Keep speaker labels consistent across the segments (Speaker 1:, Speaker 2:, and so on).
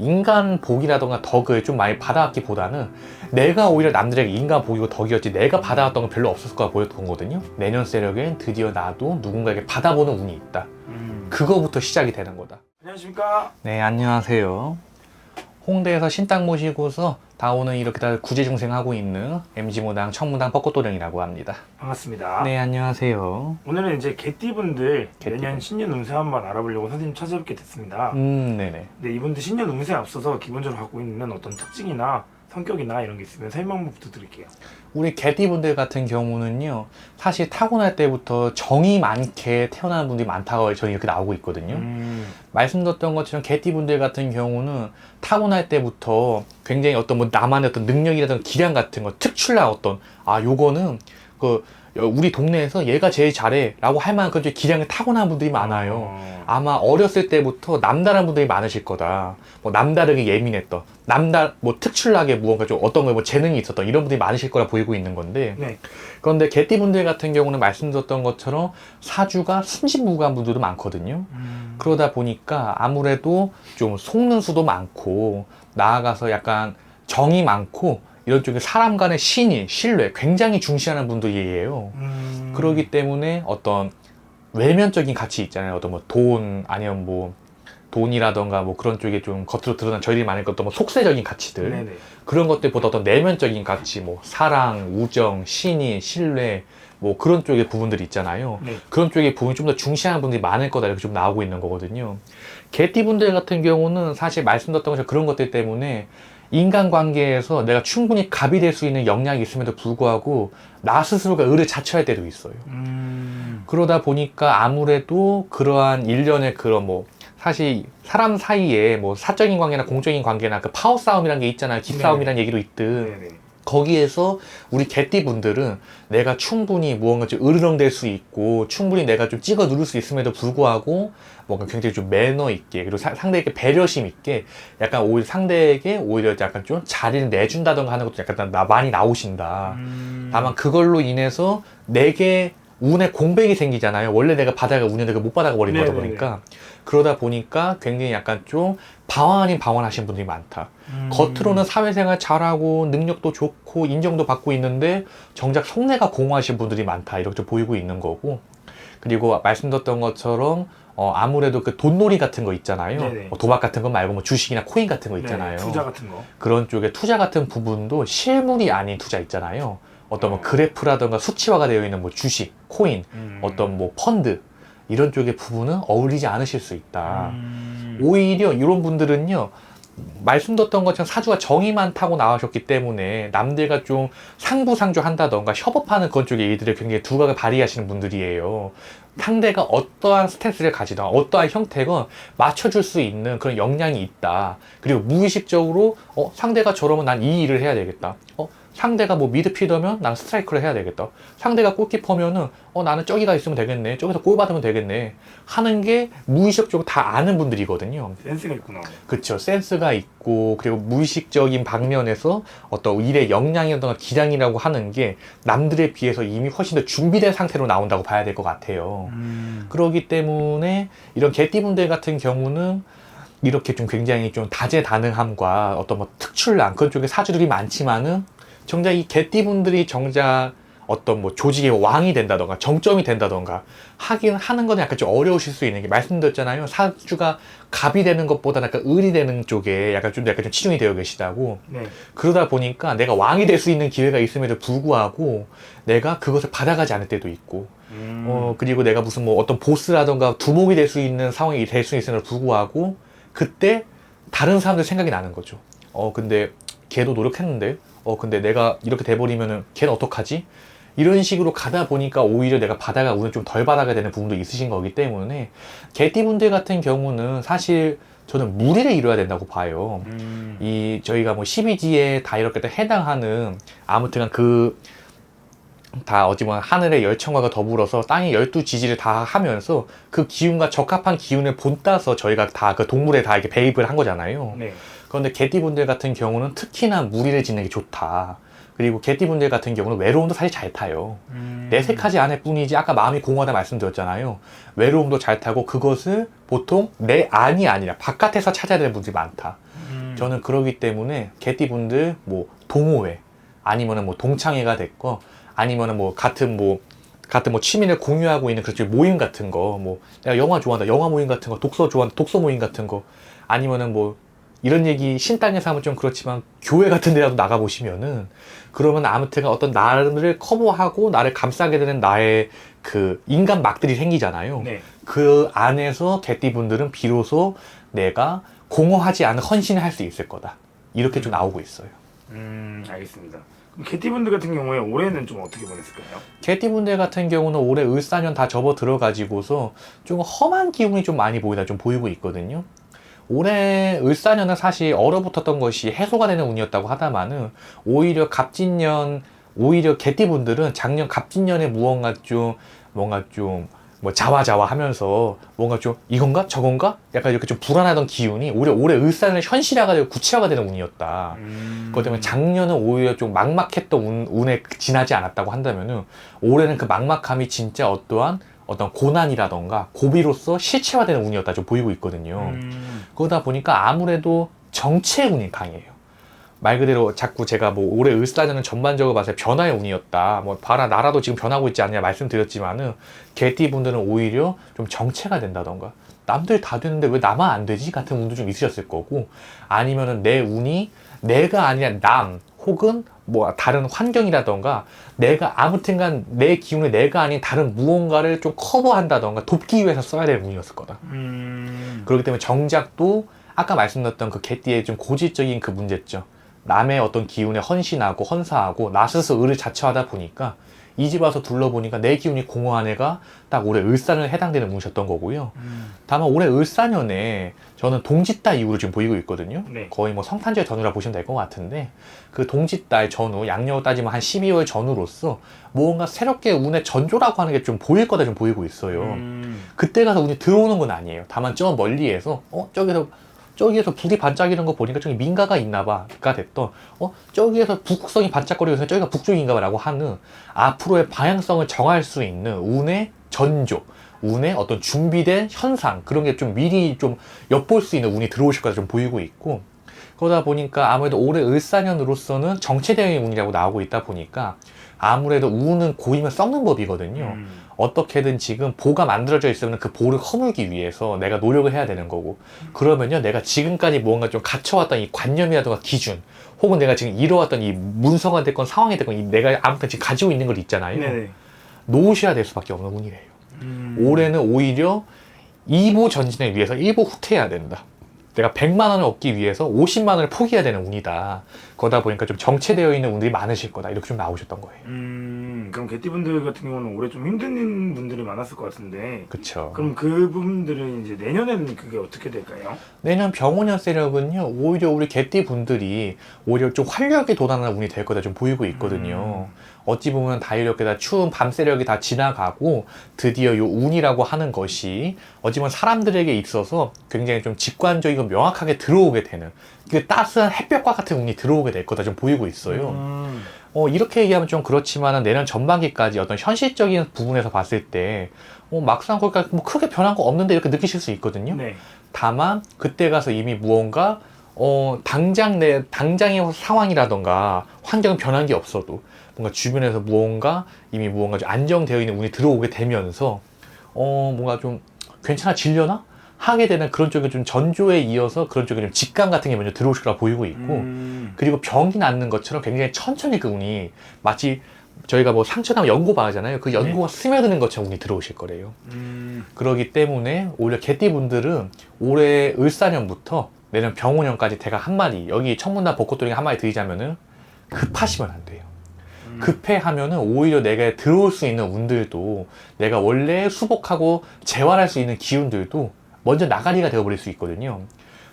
Speaker 1: 인간 복이라던가 덕을 좀 많이 받아왔기보다는 내가 오히려 남들에게 인간 복이고 덕이었지 내가 받아왔던 건 별로 없었을 거라 보였던 거거든요. 내년 세력엔 드디어 나도 누군가에게 받아보는 운이 있다. 그거부터 시작이 되는 거다.
Speaker 2: 안녕하십니까?
Speaker 1: 네, 안녕하세요. 홍대에서 신당 모시고서 다오는 이렇게 다 구제중생하고 있는 MG무당 청무당 벚꽃도령이라고 합니다.
Speaker 2: 반갑습니다.
Speaker 1: 네, 안녕하세요.
Speaker 2: 오늘은 이제 개띠분들
Speaker 1: 개띠분.
Speaker 2: 내년 신년 운세 한번 알아보려고 선생님 찾아뵙게 됐습니다.
Speaker 1: 네네.
Speaker 2: 네, 이분들 신년 운세에 앞서서 기본적으로 갖고 있는 어떤 특징이나 성격이나 이런 게 있으면 설명 한번 부탁드릴게요.
Speaker 1: 우리 개띠분들 같은 경우는요, 사실 타고날 때부터 정이 많게 태어나는 분들이 많다고 저는 이렇게 나오고 있거든요. 말씀드렸던 것처럼 개띠분들 같은 경우는 타고날 때부터 굉장히 어떤 뭐 나만의 어떤 능력이라든가 기량 같은 거, 특출난 어떤, 요거는 우리 동네에서 얘가 제일 잘해 라고 할 만한 그런 기량을 타고난 분들이 많아요. 아마 어렸을 때부터 남다른 분들이 많으실 거다. 뭐 남다르게 예민했던, 특출나게 무언가 좀 어떤 거에 뭐 재능이 있었던 이런 분들이 많으실 거라 보이고 있는 건데.
Speaker 2: 네.
Speaker 1: 그런데 개띠분들 같은 경우는 말씀드렸던 것처럼 사주가 순진무구한 분들도 많거든요. 그러다 보니까 아무래도 좀 속는 수도 많고, 나아가서 약간 정이 많고, 이런 쪽에 사람 간의 신의, 신뢰 굉장히 중시하는 분들이에요. 그러기 때문에 어떤 외면적인 가치 있잖아요. 어떤 뭐 돈, 아니면 뭐 돈이라던가 뭐 그런 쪽에 좀 겉으로 드러난 저희들이 많이 어떤 뭐 속세적인 가치들.
Speaker 2: 네네.
Speaker 1: 그런 것들보다 어떤 내면적인 가치, 뭐 사랑, 우정, 신의, 신뢰, 뭐 그런 쪽의 부분들이 있잖아요.
Speaker 2: 네.
Speaker 1: 그런 쪽의 부분이 좀 더 중시하는 분들이 많을 거다 이렇게 좀 나오고 있는 거거든요. 개띠분들 같은 경우는 사실 말씀드렸던 것처럼 그런 것들 때문에 인간관계에서 내가 충분히 갑이 될 수 있는 역량이 있음에도 불구하고 나 스스로가 의를 자처할 때도 있어요. 그러다 보니까 아무래도 그러한 일련의 그런 뭐 사실 사람 사이에 뭐 사적인 관계나 공적인 관계나 그 파워 싸움이라는 게 있잖아요. 기싸움이라는 얘기도 있듯.
Speaker 2: 네네.
Speaker 1: 거기에서 우리 개띠분들은 내가 충분히 무언가 좀 으르렁댈 수 있고 충분히 내가 좀 찍어 누를 수 있음에도 불구하고 뭔가 굉장히 좀 매너 있게 그리고 상대에게 배려심 있게 약간 오히려 상대에게 오히려 약간 좀 자리를 내준다던가 하는 것도 약간 많이 나오신다. 다만 그걸로 인해서 내게 운에 공백이 생기잖아요. 원래 내가 받아가 운이 내가 못 받아가 버린 거다 보니까. 그러다 보니까 굉장히 약간 좀 방황 아닌 방황하시는 분들이 많다. 겉으로는 사회생활 잘하고 능력도 좋고 인정도 받고 있는데 정작 속내가 공허하신 분들이 많다. 이렇게 좀 보이고 있는 거고. 그리고 말씀드렸던 것처럼 아무래도 그 돈놀이 같은 거 있잖아요. 뭐 도박 같은 거 말고 뭐 주식이나 코인 같은 거 있잖아요.
Speaker 2: 투자 같은 거.
Speaker 1: 그런 쪽에 투자 같은 부분도 실물이 아닌 투자 있잖아요. 어떤 뭐 그래프라던가 수치화가 되어 있는 뭐 주식, 코인, 어떤 뭐 펀드 이런 쪽의 부분은 어울리지 않으실 수 있다. 오히려 이런 분들은요, 말씀드렸던 것처럼 사주가 정이 많다고 나오셨기 때문에 남들과 좀 상부상조 한다던가 협업하는 그런 쪽의 일들을 굉장히 두각을 발휘하시는 분들이에요. 상대가 어떠한 스탠스를 가지든 어떠한 형태건 맞춰줄 수 있는 그런 역량이 있다. 그리고 무의식적으로 상대가 저러면 난 이 일을 해야 되겠다. 상대가 뭐 미드필더면 나는 스트라이커를 해야 되겠다. 상대가 골키퍼면은 나는 저기가 있으면 되겠네. 저기서 골 받으면 되겠네. 하는 게 무의식적으로 다 아는 분들이거든요.
Speaker 2: 센스가 있구나.
Speaker 1: 그쵸. 센스가 있고 그리고 무의식적인 방면에서 어떤 일의 역량이라든가 기량이라고 하는 게 남들에 비해서 이미 훨씬 더 준비된 상태로 나온다고 봐야 될 것 같아요. 그러기 때문에 이런 개띠분들 같은 경우는 이렇게 좀 굉장히 좀 다재다능함과 어떤 뭐 특출난 그런 쪽에 사주들이 많지만은 정작 이 개띠분들이 정작 어떤 뭐 조직의 왕이 된다던가 정점이 된다던가 하는 건 약간 좀 어려우실 수 있는 게 말씀드렸잖아요. 사주가 갑이 되는 것보다 약간 을이 되는 쪽에 약간 좀 치중이 되어 계시다고.
Speaker 2: 네.
Speaker 1: 그러다 보니까 내가 왕이 될 수 있는 기회가 있음에도 불구하고 내가 그것을 받아가지 않을 때도 있고 그리고 내가 무슨 뭐 어떤 보스라던가 두목이 될 수 있는 상황이 될 수 있음에도 불구하고 그때 다른 사람들 생각이 나는 거죠. 근데 걔도 노력했는데 근데 내가 이렇게 돼버리면은 걔는 어떡하지? 이런 식으로 가다 보니까 오히려 내가 받아가 운을 좀 덜 받아가 되는 부분도 있으신 거기 때문에 개띠분들 같은 경우는 사실 저는 무리를 이뤄야 된다고 봐요. 저희가 뭐 12지에 다 이렇게 해당하는 아무튼 다 어찌 보면 하늘의 열천과 더불어서 땅의 12지지를 다 하면서 그 기운과 적합한 기운을 본따서 저희가 다 그 동물에 다 이렇게 배입을 한 거잖아요.
Speaker 2: 네.
Speaker 1: 그런데 개띠분들 같은 경우는 특히나 무리를 짓는 게 좋다. 그리고 개띠분들 같은 경우는 외로움도 사실 잘 타요. 내색하지 않을 뿐이지 아까 마음이 공허하다 말씀드렸잖아요. 외로움도 잘 타고 그것을 보통 내 안이 아니라 바깥에서 찾아야 되는 분들이 많다. 저는 그러기 때문에 개띠분들 뭐 동호회 아니면은 뭐 동창회가 됐고 아니면은 뭐 같은 뭐 취미를 공유하고 있는 그런 모임 같은 거, 뭐 내가 영화 좋아한다 영화 모임 같은 거, 독서 좋아한다 독서 모임 같은 거, 아니면은 뭐 이런 얘기 신땅에서 하면 좀 그렇지만 교회 같은 데라도 나가 보시면은 그러면 아무튼 어떤 나를 커버하고 나를 감싸게 되는 나의 그 인간 막들이 생기잖아요.
Speaker 2: 네.
Speaker 1: 그 안에서 개띠분들은 비로소 내가 공허하지 않은 헌신을 할 수 있을 거다, 이렇게 좀 나오고 있어요.
Speaker 2: 알겠습니다. 그럼 개띠분들 같은 경우에 올해는 좀 어떻게 보냈을까요?
Speaker 1: 개띠분들 같은 경우는 올해 을사년 다 접어 들어가지고서 좀 험한 기운이 좀 많이 좀 보이고 있거든요. 올해 을사년은 사실 얼어붙었던 것이 해소가 되는 운이었다고 하다마는 오히려 갑진년, 오히려 개띠분들은 작년 갑진년에 뭔가 좀 뭐 자화자화 하면서 뭔가 좀 이건가 저건가 약간 이렇게 좀 불안하던 기운이 오히려 올해 을사년에 현실화가 되고 구체화가 되는 운이었다. 그것 때문에 작년은 오히려 좀 막막했던 운에 지나지 않았다고 한다면은 올해는 그 막막함이 진짜 어떤 고난이라던가 고비로서 실체화되는 운이었다 좀 보이고 있거든요. 그러다 보니까 아무래도 정체의 운이 강해요. 말 그대로 자꾸 제가 뭐 올해 을사년은 전반적으로 봐서 변화의 운이었다, 뭐 봐라 나라도 지금 변하고 있지 않냐 말씀드렸지만은 개띠분들은 오히려 좀 정체가 된다던가 남들 다 되는데 왜 나만 안 되지 같은 운도 좀 있으셨을 거고, 아니면은 내 운이 내가 아니라 남 혹은 뭐 다른 환경이라던가 내가 아무튼간 내 기운이 내가 아닌 다른 무언가를 좀 커버한다던가 돕기 위해서 써야 될 운이었을 거다. 그렇기 때문에 정작도 아까 말씀드렸던 그 개띠의 좀 고질적인 그 문제점, 남의 어떤 기운에 헌신하고 헌사하고 나 스스로 을을 자처하다 보니까 이 집 와서 둘러보니까 내 기운이 공허한 애가 딱 올해 을사년에 해당되는 운이셨던 거고요. 다만 올해 을사년에 저는 동짓달 이후로 지금 보이고 있거든요.
Speaker 2: 네.
Speaker 1: 거의 뭐 성탄절 전후라 보시면 될 것 같은데 그 동짓달 전후, 양력으로 따지면 한 12월 전후로서 무언가 새롭게 운의 전조라고 하는 게 좀 보일 거다 좀 보이고 있어요. 그때 가서 운이 들어오는 건 아니에요. 다만 저 멀리에서 저기에서 불이 반짝이는 거 보니까 저기 민가가 있나봐가 됐던, 저기에서 북극성이 반짝거리고 있어서 저기가 북쪽인가봐 라고 하는 앞으로의 방향성을 정할 수 있는 운의 전조, 운의 어떤 준비된 현상, 그런 게 좀 미리 좀 엿볼 수 있는 운이 들어오실 거다 좀 보이고 있고, 그러다 보니까 아무래도 올해 을사년으로서는 정체대응의 운이라고 나오고 있다 보니까 아무래도 운은 고이면 썩는 법이거든요. 어떻게든 지금 보가 만들어져 있으면 그 보를 허물기 위해서 내가 노력을 해야 되는 거고, 그러면요 내가 지금까지 뭔가 좀 갇혀왔던 이 관념이라든가 기준, 혹은 내가 지금 이뤄왔던 이 문서가 됐건 상황이 됐건 내가 아무튼 지금 가지고 있는 걸 있잖아요.
Speaker 2: 네네.
Speaker 1: 놓으셔야 될 수밖에 없는 운이래요. 올해는 오히려 2보 전진을 위해서 1보 후퇴해야 된다. 내가 100만 원을 얻기 위해서 50만 원을 포기해야 되는 운이다. 그러다 보니까 좀 정체되어 있는 운들이 많으실 거다, 이렇게 좀 나오셨던 거예요.
Speaker 2: 그럼 개띠분들 같은 경우는 올해 좀 힘든 분들이 많았을 것 같은데,
Speaker 1: 그쵸.
Speaker 2: 그럼 그분들은 이제 내년에는 그게 어떻게 될까요?
Speaker 1: 내년 병원년 세력은요, 오히려 우리 개띠 분들이 오히려 좀 활력에 도달하는 운이 될 거다 좀 보이고 있거든요. 어찌 보면 다 이렇게 다 추운 밤 세력이 다 지나가고 드디어 요 운이라고 하는 것이 어찌 보면 사람들에게 있어서 굉장히 좀 직관적이고 명확하게 들어오게 되는 그 따스한 햇볕과 같은 운이 들어오게 될 거다 좀 보이고 있어요. 이렇게 얘기하면 좀 그렇지만은 내년 전반기까지 어떤 현실적인 부분에서 봤을 때 막상 그러니까 뭐 크게 변한 거 없는데 이렇게 느끼실 수 있거든요.
Speaker 2: 네.
Speaker 1: 다만 그때 가서 이미 무언가 당장의 상황이라던가 환경은 변한 게 없어도 뭔가 주변에서 이미 무언가 좀 안정되어 있는 운이 들어오게 되면서 뭔가 좀 괜찮아지려나? 하게 되는 그런 쪽에 좀 전조에 이어서 그런 쪽에 좀 직감 같은 게 먼저 들어오실 거라 보이고 있고, 그리고 병이 낫는 것처럼 굉장히 천천히 그 운이 마치 저희가 뭐 상처나면 연고 바르잖아요. 그 연고가 스며드는 것처럼 운이 들어오실 거래요. 그러기 때문에 오히려 개띠분들은 올해 을사년부터 내년 병오년까지 제가 한마디, 여기 청문단 벚꽃돌이 한마디 드리자면은 급하시면 안 돼요. 급해하면은 오히려 내가 들어올 수 있는 운들도, 내가 원래 수복하고 재활할 수 있는 기운들도 먼저 나가리가 되어버릴 수 있거든요.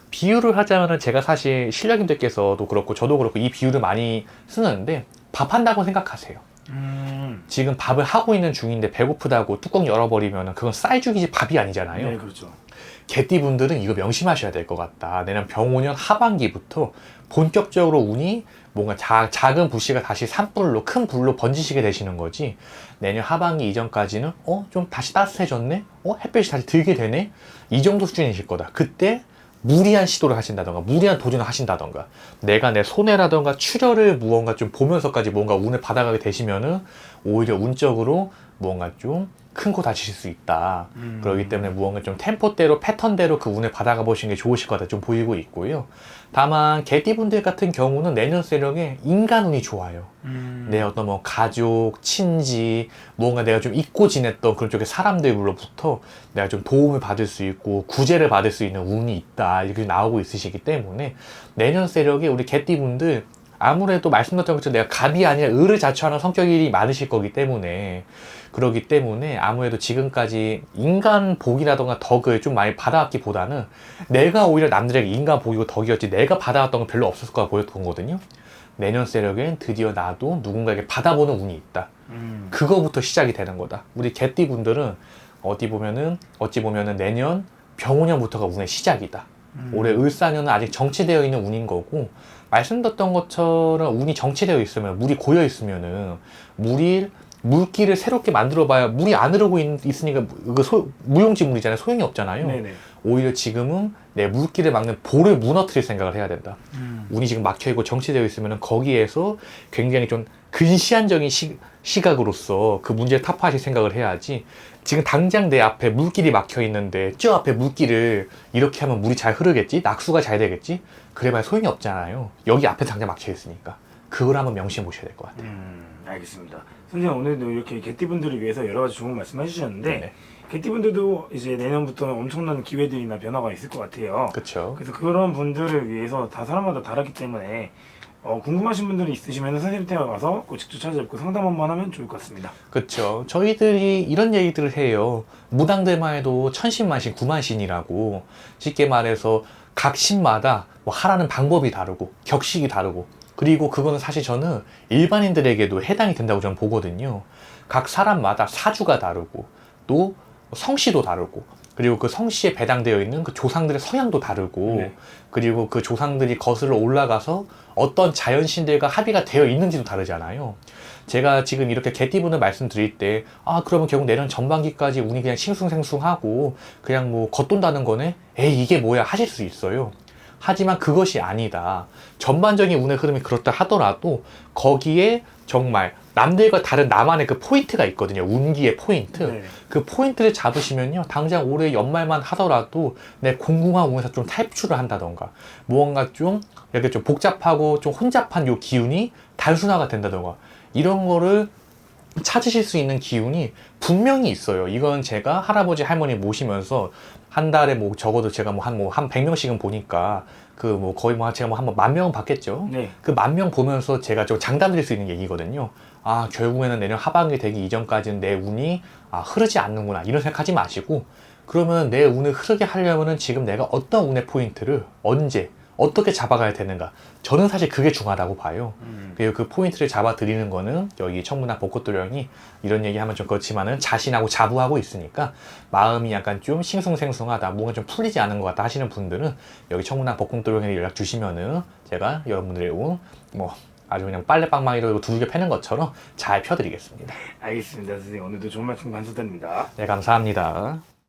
Speaker 1: 비유를 하자면은 제가 사실 신령님들께서도 그렇고 저도 그렇고 이 비유를 많이 쓰는데, 밥한다고 생각하세요. 지금 밥을 하고 있는 중인데 배고프다고 뚜껑 열어버리면 그건 쌀죽이지 밥이 아니잖아요.
Speaker 2: 네, 그렇죠.
Speaker 1: 개띠분들은 이거 명심하셔야 될 것 같다. 내년 병오년 하반기부터 본격적으로 운이 뭔가 작은 불씨가 다시 산불로, 큰 불로 번지시게 되시는 거지, 내년 하반기 이전까지는 좀 다시 따뜻해졌네? 햇볕이 다시 들게 되네? 이 정도 수준이실 거다. 그때 무리한 시도를 하신다던가 무리한 도전을 하신다던가 내가 내 손해라던가 출혈을 무언가 좀 보면서까지 뭔가 운을 받아가게 되시면은 오히려 운적으로 무언가 좀 큰 거 다치실 수 있다. 그렇기 때문에 무언가 좀 템포대로 패턴대로 그 운을 받아가 보시는 게 좋으실 것 같아 좀 보이고 있고요. 다만 개띠분들 같은 경우는 내년 세력에 인간 운이 좋아요. 내 어떤 뭐 가족, 친지, 무언가 내가 좀 잊고 지냈던 그런 쪽의 사람들로부터 내가 좀 도움을 받을 수 있고 구제를 받을 수 있는 운이 있다 이렇게 나오고 있으시기 때문에 내년 세력에 우리 개띠분들 아무래도 말씀드렸던 것처럼 내가 갑이 아니라 을을 자처하는 성격이 많으실 거기 때문에 그러기 때문에 아무래도 지금까지 인간 복이라던가 덕을 좀 많이 받아왔기보다는 내가 오히려 남들에게 인간 복이고 덕이었지 내가 받아왔던 건 별로 없었을 거라 보였던 거거든요. 내년 세력엔 드디어 나도 누군가에게 받아보는 운이 있다. 그거부터 시작이 되는 거다. 우리 개띠 분들은 어찌 보면은 내년 병오년부터가 운의 시작이다. 올해 을사년은 아직 정체되어 있는 운인 거고 말씀드렸던 것처럼 운이 정체되어 있으면 물이 고여 있으면은 물길을 새롭게 만들어봐야 물이 안 흐르고 있으니까 무용지 물이잖아요. 소용이 없잖아요.
Speaker 2: 네네.
Speaker 1: 오히려 지금은 내 물길을 막는 볼을 무너뜨릴 생각을 해야 된다. 운이 지금 막혀있고 정체되어 있으면 거기에서 굉장히 좀 근시안적인 시각으로서 그 문제를 타파하실 생각을 해야지 지금 당장 내 앞에 물길이 막혀있는데 저 앞에 물길을 이렇게 하면 물이 잘 흐르겠지? 낙수가 잘 되겠지? 그래봐야 소용이 없잖아요. 여기 앞에 당장 막혀있으니까 그걸 한번 명심해 보셔야 될 것 같아요.
Speaker 2: 알겠습니다. 선생님 오늘도 이렇게 개띠분들을 위해서 여러 가지 좋은 말씀 해주셨는데
Speaker 1: 네네.
Speaker 2: 개띠분들도 이제 내년부터는 엄청난 기회들이나 변화가 있을 것 같아요.
Speaker 1: 그렇죠.
Speaker 2: 그래서 그런 분들을 위해서 다 사람마다 다르기 때문에 궁금하신 분들이 있으시면 선생님한테 와서 꼭 직접 찾아뵙고 상담 한번 하면 좋을 것 같습니다.
Speaker 1: 그렇죠. 저희들이 이런 얘기들을 해요. 무당들만 해도 천신만신, 구만신이라고. 쉽게 말해서 각 신마다 뭐 하라는 방법이 다르고 격식이 다르고 그리고 그거는 사실 저는 일반인들에게도 해당이 된다고 저는 보거든요. 각 사람마다 사주가 다르고 또 성씨도 다르고 그리고 그 성씨에 배당되어 있는 그 조상들의 성향도 다르고
Speaker 2: 네.
Speaker 1: 그리고 그 조상들이 거슬러 올라가서 어떤 자연신들과 합의가 되어 있는지도 다르잖아요. 제가 지금 이렇게 개띠분을 말씀드릴 때 그러면 결국 내년 전반기까지 운이 그냥 싱숭생숭하고 그냥 뭐 겉돈다는 거네? 에이 이게 뭐야 하실 수 있어요. 하지만 그것이 아니다. 전반적인 운의 흐름이 그렇다 하더라도 거기에 정말 남들과 다른 나만의 그 포인트가 있거든요. 운기의 포인트.
Speaker 2: 네.
Speaker 1: 그 포인트를 잡으시면요. 당장 올해 연말만 하더라도 내 공공한 운에서 좀 탈출을 한다던가 무언가 좀 이렇게 좀 복잡하고 좀 혼잡한 요 기운이 단순화가 된다던가 이런 거를 찾으실 수 있는 기운이 분명히 있어요. 이건 제가 할아버지 할머니 모시면서 한 달에 뭐 적어도 제가 뭐 한 100명씩은 보니까 그 뭐 거의 뭐 제가 뭐 한 10,000명 봤겠죠.
Speaker 2: 네.
Speaker 1: 그 10,000명 보면서 제가 좀 장담드릴 수 있는 얘기거든요. 결국에는 내년 하반기 되기 이전까지는 내 운이 흐르지 않는구나 이런 생각하지 마시고 그러면 내 운을 흐르게 하려면은 지금 내가 어떤 운의 포인트를 언제 어떻게 잡아가야 되는가 저는 사실 그게 중요하다고 봐요. 그리고 그 포인트를 잡아 드리는 거는 여기 청문회 벚꽃도령이 이런 얘기 하면 좀 그렇지만은 자신하고 자부하고 있으니까 마음이 약간 좀 싱숭생숭하다 뭔가 좀 풀리지 않은 것 같다 하시는 분들은 여기 청문회 벚꽃도령에 연락 주시면은 제가 여러분들의 운 뭐 아주 그냥 빨래방망이로 두들겨 패는 것처럼 잘 펴드리겠습니다.
Speaker 2: 알겠습니다. 선생님 오늘도 좋은 말씀 감사드립니다.
Speaker 1: 네, 감사합니다.